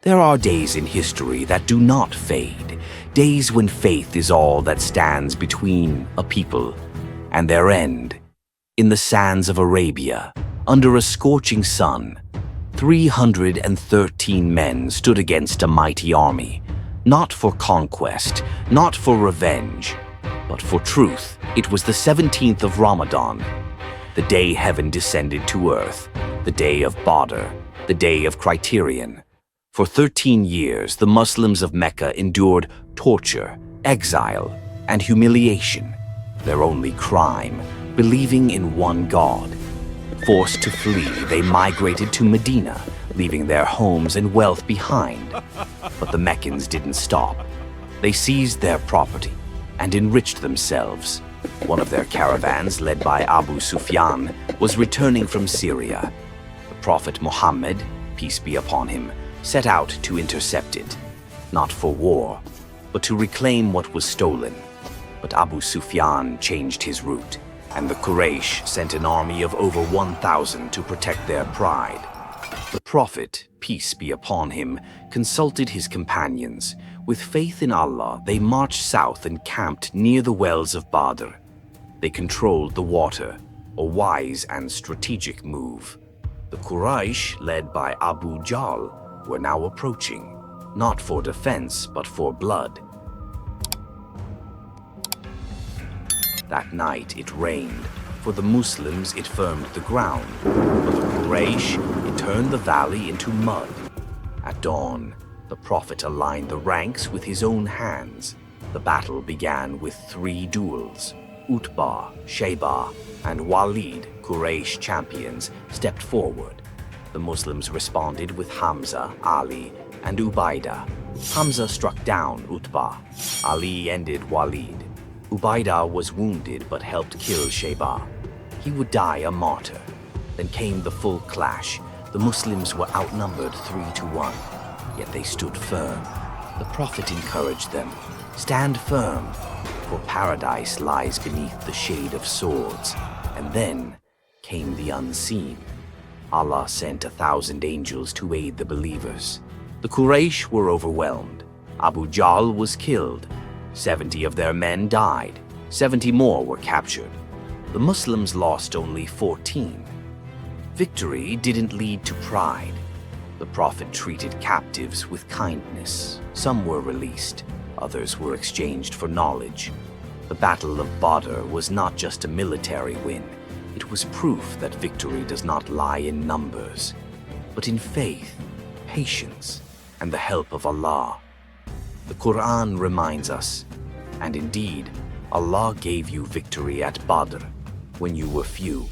There are days in history that do not fade, days when faith is all that stands between a people and their end. In the sands of Arabia, under a scorching sun, 313 men stood against a mighty army, not for conquest, not for revenge, but for truth. It was the 17th of Ramadan, the day heaven descended to earth, the day of Badr, the day of Criterion. For 13 years, the Muslims of Mecca endured torture, exile, and humiliation. Their only crime, believing in one God. Forced to flee, they migrated to Medina, leaving their homes and wealth behind. But the Meccans didn't stop. They seized their property and enriched themselves. One of their caravans, led by Abu Sufyan, was returning from Syria. The Prophet Muhammad, peace be upon him, set out to intercept it, not for war, but to reclaim what was stolen. But Abu Sufyan changed his route, and the Quraysh sent an army of over 1,000 to protect their pride. The Prophet, peace be upon him, consulted his companions. With faith in Allah, they marched south and camped near the wells of Badr. They controlled the water, a wise and strategic move. The Quraysh, led by Abu Jahl, were now approaching, not for defense, but for blood. That night it rained. For the Muslims, it firmed the ground. For the Quraysh, it turned the valley into mud. At dawn, the Prophet aligned the ranks with his own hands. The battle began with 3 duels. Utbah, Shaybah, and Walid, Quraysh champions, stepped forward. The Muslims responded with Hamza, Ali, and Ubaidah. Hamza struck down Utbah. Ali ended Walid. Ubaidah was wounded but helped kill Shaybah. He would die a martyr. Then came the full clash. The Muslims were outnumbered 3-1, yet they stood firm. The Prophet encouraged them, "Stand firm, for paradise lies beneath the shade of swords." And then came the unseen. Allah sent 1,000 angels to aid the believers. The Quraysh were overwhelmed. Abu Jahl was killed. 70 of their men died. 70 more were captured. The Muslims lost only 14. Victory didn't lead to pride. The Prophet treated captives with kindness. Some were released. Others were exchanged for knowledge. The Battle of Badr was not just a military win. It was proof that victory does not lie in numbers, but in faith, patience, and the help of Allah. The Quran reminds us, and indeed, Allah gave you victory at Badr when you were few.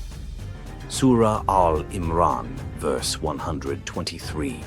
Surah Al-Imran, verse 123.